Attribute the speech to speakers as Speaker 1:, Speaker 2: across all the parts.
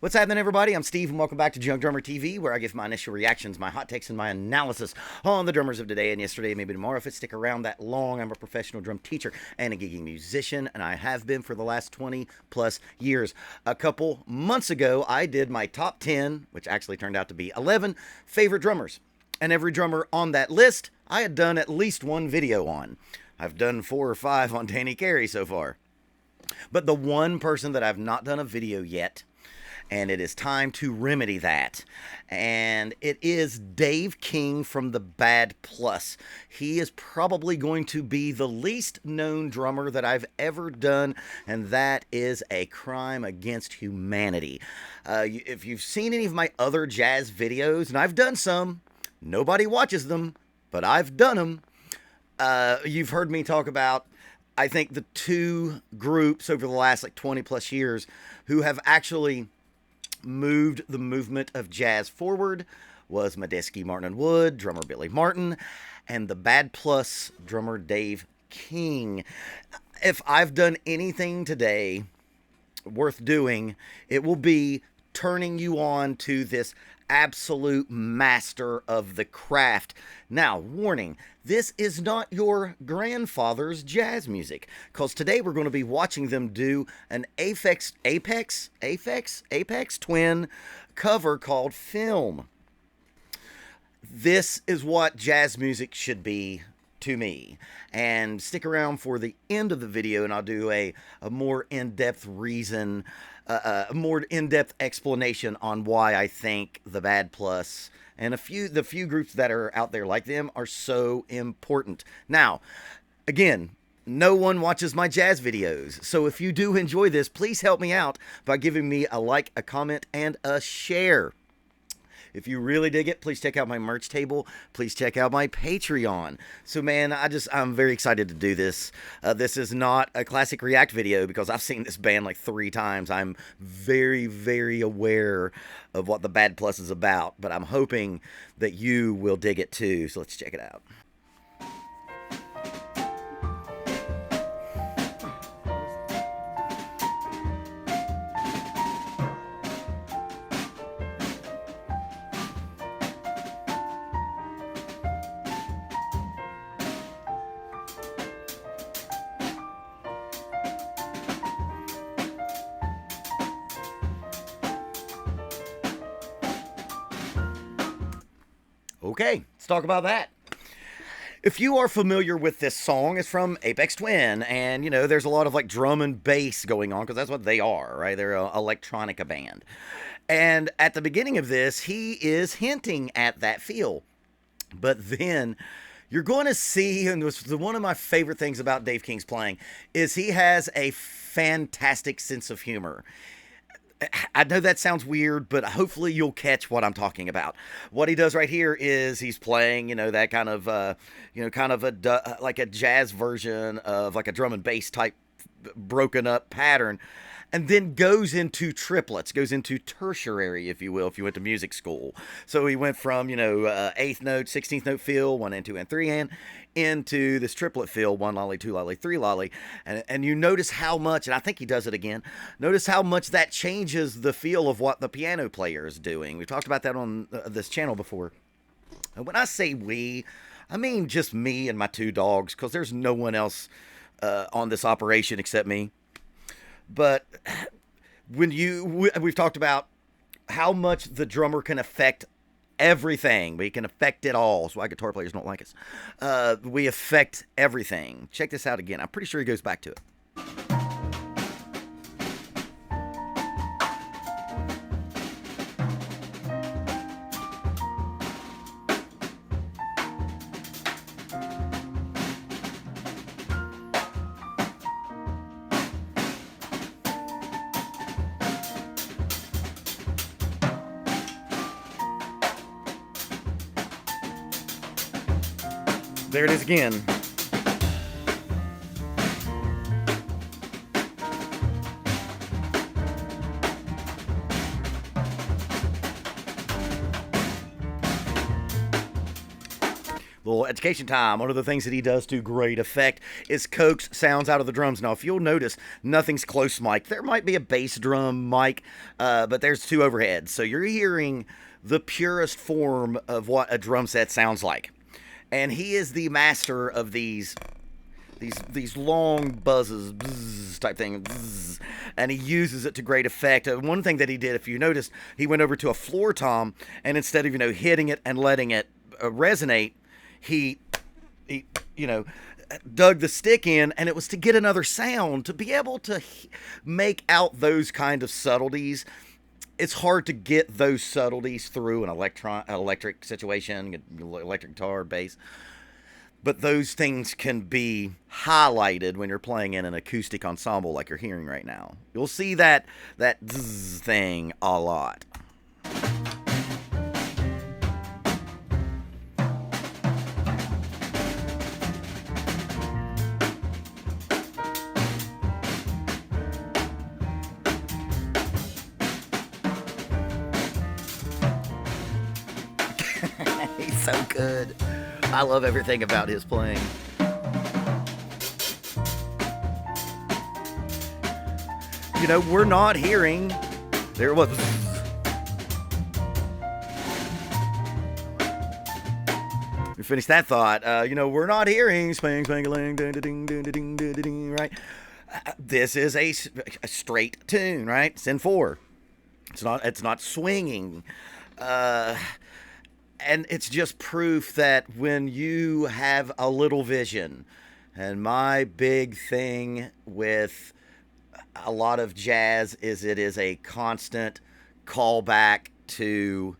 Speaker 1: What's happening, everybody? I'm Steve, and welcome back to Junkdrummer TV, where I give my initial reactions, my hot takes, and my analysis on the drummers of today and yesterday, maybe tomorrow. If it stick around that long, I'm a professional drum teacher and a gigging musician, and I have been for the last 20 plus years. A couple months ago, I did my top 10, which actually turned out to be 11, favorite drummers. And every drummer on that list, I had done at least one video on. I've done 4 or 5 on Danny Carey so far. But the one person that I've not done a video yet, and it is time to remedy that, and it is Dave King from the Bad Plus. He is probably going to be the least known drummer that I've ever done, and that is a crime against humanity. If you've seen any of my other jazz videos, and I've done some, nobody watches them, but I've done them. You've heard me talk about, I think, the 2 groups over the last 20 plus years who have actually moved the movement of jazz forward was Medeski, Martin and Wood, drummer Billy Martin, and the Bad Plus drummer Dave King. If I've done anything today worth doing, it will be turning you on to this absolute master of the craft. Now, warning, this is not your grandfather's jazz music, because today we're going to be watching them do an Apex Twin cover called Film. This is what jazz music should be to me. And stick around for the end of the video and I'll do a more in-depth reason, a more in-depth explanation on why I think the Bad Plus and the few groups that are out there like them are so important. Now, again, no one watches my jazz videos, so if you do enjoy this, please help me out by giving me a like, a comment, and a share. If you really dig it, please check out my merch table. Please check out my Patreon. So, man, I'm very excited to do this. This is not a classic react video because I've seen this band like 3 times. I'm very, very aware of what the Bad Plus is about, but I'm hoping that you will dig it too. So let's check it out. Okay, let's talk about that. If you are familiar with this song, it's from Aphex Twin, and, you know, there's a lot of, drum and bass going on, because that's what they are, right? They're an electronica band. And at the beginning of this, he is hinting at that feel. But then you're going to see, and one of my favorite things about Dave King's playing, is he has a fantastic sense of humor. I know that sounds weird, but hopefully you'll catch what I'm talking about. What he does right here is he's playing, that kind of, like a jazz version of like a drum and bass type broken up pattern, and then goes into triplets, goes into tertiary, if you will, if you went to music school. So he went from, 8th note, 16th note feel, 1 and 2 and 3 and, into this triplet feel, 1 lolly, 2 lolly, 3 lolly. And you notice how much, and I think he does it again, notice how much that changes the feel of what the piano player is doing. We've talked about that on this channel before. And when I say we, I mean just me and my 2 dogs, because there's no one else on this operation except me. But we've talked about how much the drummer can affect everything. We can affect it all. That's why guitar players don't like us. We affect everything. Check this out again. I'm pretty sure he goes back to it. There it is again. Little education time. One of the things that he does to great effect is coax sounds out of the drums. Now, if you'll notice, nothing's close mic. There might be a bass drum mic, but there's two overheads. So you're hearing the purest form of what a drum set sounds like. And he is the master of these long buzzes, bzz, type thing, bzz, and he uses it to great effect. One thing that he did, if you noticed, he went over to a floor tom, and instead of hitting it and letting it resonate, he dug the stick in, and it was to get another sound, to be able to make out those kind of subtleties. It's hard to get those subtleties through an electric situation, electric guitar, bass. But those things can be highlighted when you're playing in an acoustic ensemble like you're hearing right now. You'll see that zzz thing a lot. He's so good. I love everything about his playing. We're not hearing. There it was. We finished that thought. We're not hearing spang, spang-a-lang, ding, right? This is a straight tune, right? It's in 4. It's not swinging. And it's just proof that when you have a little vision, and my big thing with a lot of jazz is it is a constant callback to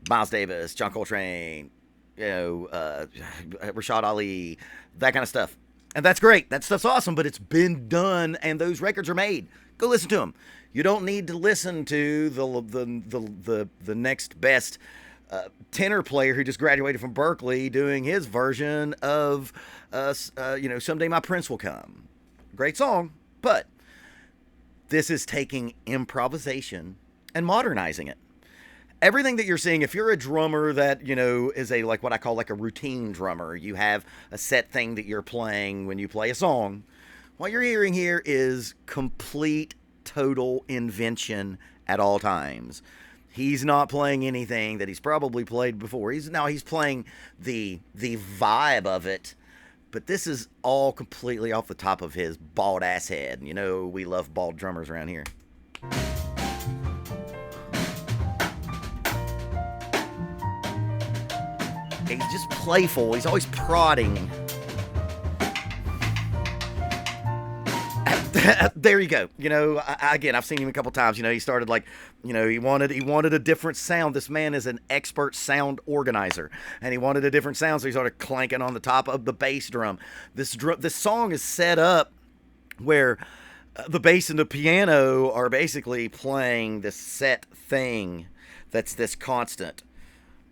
Speaker 1: Miles Davis, John Coltrane, Rashad Ali, that kind of stuff. And that's great. That stuff's awesome, but it's been done, and those records are made. Go listen to them. You don't need to listen to the next best tenor player who just graduated from Berkeley doing his version of Someday My Prince Will Come. Great song, but this is taking improvisation and modernizing it. Everything that you're seeing, if you're a drummer that is what I call a routine drummer, you have a set thing that you're playing when you play a song. What you're hearing here is complete, total invention at all times. He's not playing anything that he's probably played before. He's playing the vibe of it, but this is all completely off the top of his bald ass head. We love bald drummers around here. He's just playful. He's always prodding. There you go. Again, I've seen him a couple times. He started he wanted a different sound. This man is an expert sound organizer, and he wanted a different sound, so he started clanking on the top of the bass drum. This song is set up where the bass and the piano are basically playing this set thing that's this constant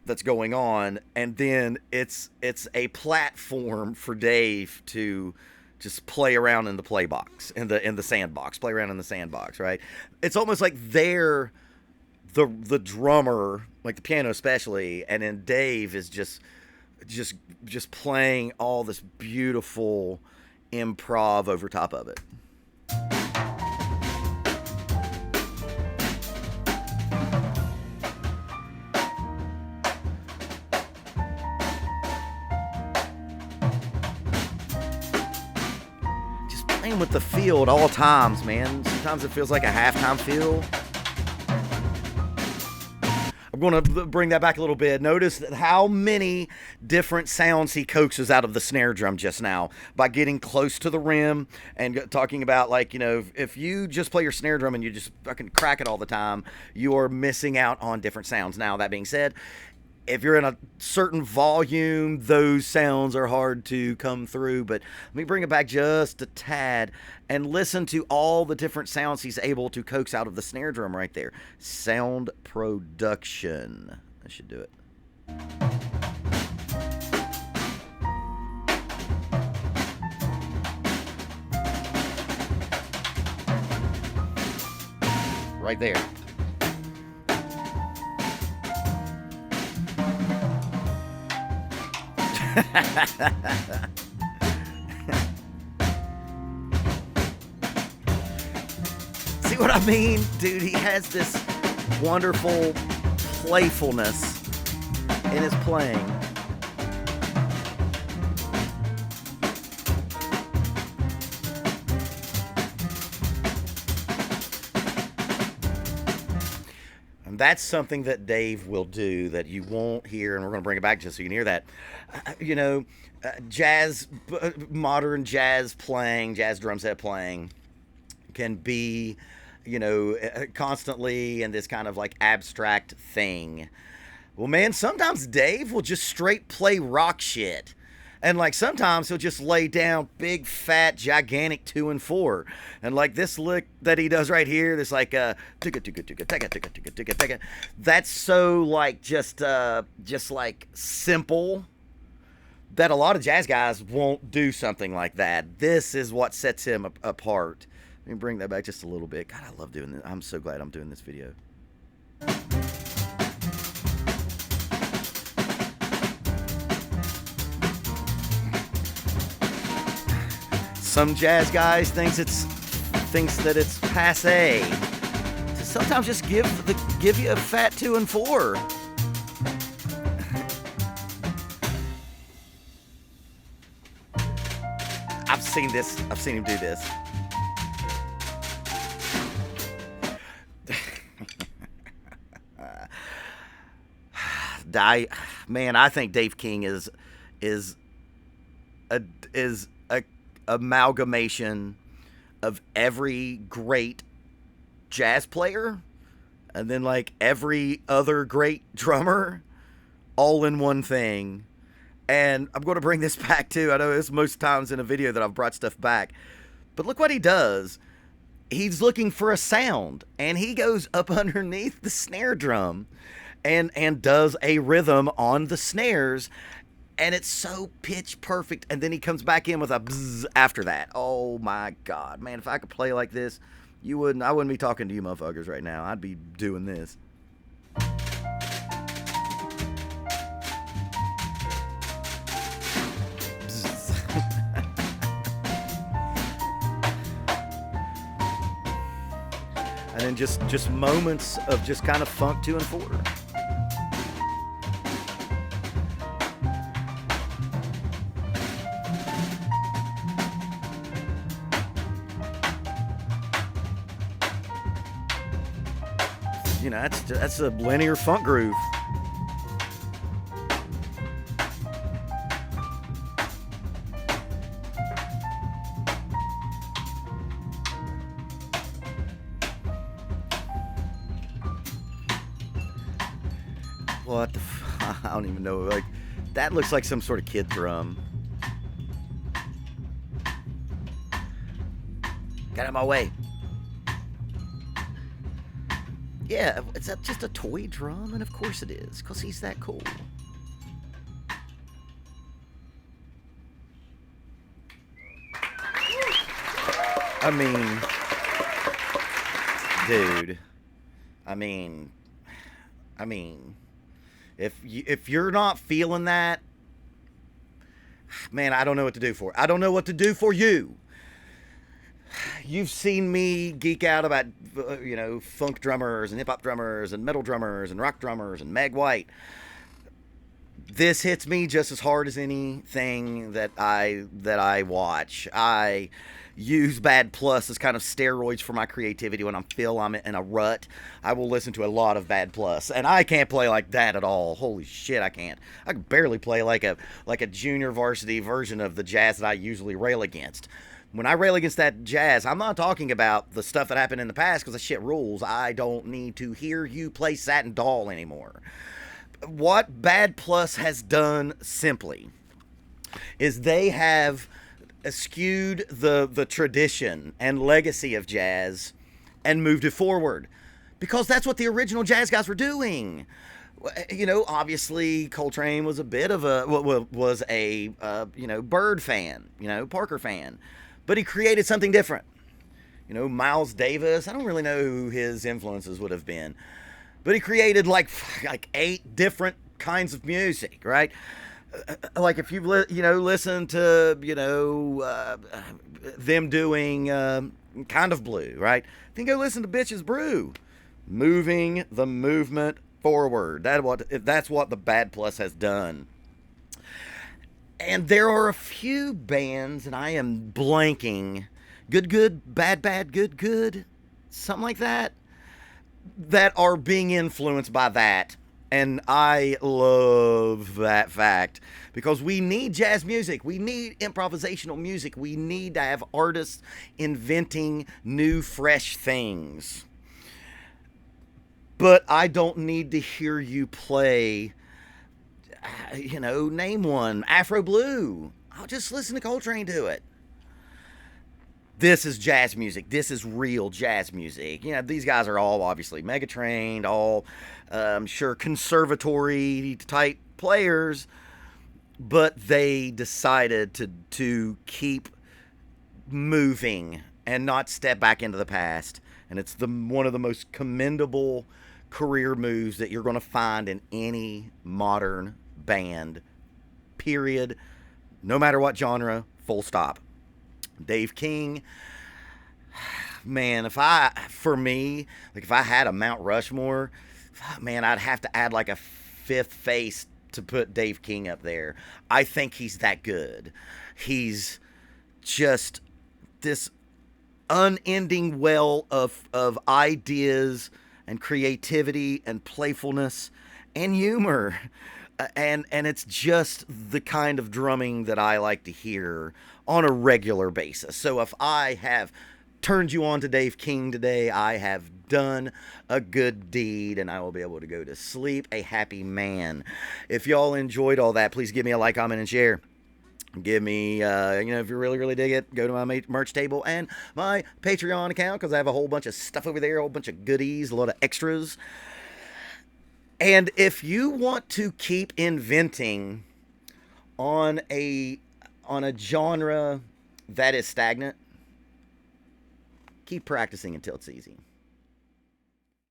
Speaker 1: that's going on, and then it's a platform for Dave to just play around in the play box, in the sandbox, play around in the sandbox, right? It's almost like they're the drummer, like the piano especially, and then Dave is just playing all this beautiful improv over top of it. Playing with the feel at all times, man. Sometimes it feels like a halftime feel. I'm going to bring that back a little bit. Notice how many different sounds he coaxes out of the snare drum just now by getting close to the rim and talking about, if you just play your snare drum and you just fucking crack it all the time, you are missing out on different sounds. Now, that being said, if you're in a certain volume, those sounds are hard to come through. But let me bring it back just a tad and listen to all the different sounds he's able to coax out of the snare drum right there. Sound production. I should do it. Right there. See what I mean? Dude, he has this wonderful playfulness in his playing. And that's something that Dave will do that you won't hear, and we're going to bring it back just so you can hear that. Jazz, modern jazz playing, jazz drum set playing can be, constantly in this kind of like abstract thing. Well, man, sometimes Dave will just straight play rock shit. And like sometimes he'll just lay down big, fat, gigantic 2 and 4. And like this lick that he does right here, this like that's so like just like simple that a lot of jazz guys won't do something like that. This is what sets him apart. Let me bring that back just a little bit. God, I love doing this. I'm so glad I'm doing this video. Some jazz guys thinks that it's passé to sometimes just give you a fat 2 and 4. I've seen him do this. I think Dave King is a amalgamation of every great jazz player and then like every other great drummer all in one thing. And I'm going to bring this back too. I know it's most times in a video that I've brought stuff back, but look what he does. He's looking for a sound and he goes up underneath the snare drum and does a rhythm on the snares. And it's so pitch perfect. And then he comes back in with a bzzz after that. Oh my God, man. If I could play like this, I wouldn't be talking to you motherfuckers right now. I'd be doing this. And then just moments of just kind of funk 2 and 4. That's a linear funk groove. What the I don't even know. Like, that looks like some sort of kid drum. Get out of my way. Yeah, is that just a toy drum? And of course it is, because he's that cool. I mean, dude. I mean, if you're not feeling that, man, I don't know what to do for it. I don't know what to do for you. You've seen me geek out about, funk drummers and hip-hop drummers and metal drummers and rock drummers and Meg White. This hits me just as hard as anything that I watch. I use Bad Plus as kind of steroids for my creativity when I'm in a rut. I will listen to a lot of Bad Plus, and I can't play like that at all. Holy shit, I can't. I can barely play like a junior varsity version of the jazz that I usually rail against. When I rail against that jazz, I'm not talking about the stuff that happened in the past because the shit rules. I don't need to hear you play Satin Doll anymore. What Bad Plus has done simply is they have eschewed the tradition and legacy of jazz and moved it forward. Because that's what the original jazz guys were doing. Obviously Coltrane was a bit of a Bird fan, Parker fan. But he created something different. Miles Davis, I don't really know who his influences would have been. But he created like 8 different kinds of music, right? like if you've listened to them doing Kind of Blue, right? Then go listen to Bitches Brew, moving the movement forward. That's what the Bad Plus has done. And there are a few bands, and I am blanking. Good, good, bad, bad, good, good, something like that, that are being influenced by that. And I love that fact because we need jazz music. We need improvisational music. We need to have artists inventing new, fresh things. But I don't need to hear you play, name one, Afro Blue. I'll just listen to Coltrane do it. This is jazz music. This is real jazz music. These guys are all obviously mega trained, all sure conservatory type players, but they decided to keep moving and not step back into the past. And it's one of the most commendable career moves that you're going to find in any modern band. Period. No matter what genre. Full stop. Dave King, man, if I had a Mount Rushmore, man, I'd have to add like a fifth face to put Dave King up there. I think he's that good. He's just this unending well of ideas and creativity and playfulness and humor. And it's just the kind of drumming that I like to hear on a regular basis. So if I have turned you on to Dave King today, I have done a good deed, and I will be able to go to sleep a happy man. If y'all enjoyed all that, please give me a like, comment, and share. Give me, if you really, really dig it, go to my merch table and my Patreon account, because I have a whole bunch of stuff over there, a whole bunch of goodies, a lot of extras. And if you want to keep inventing on a genre that is stagnant, keep practicing until it's easy.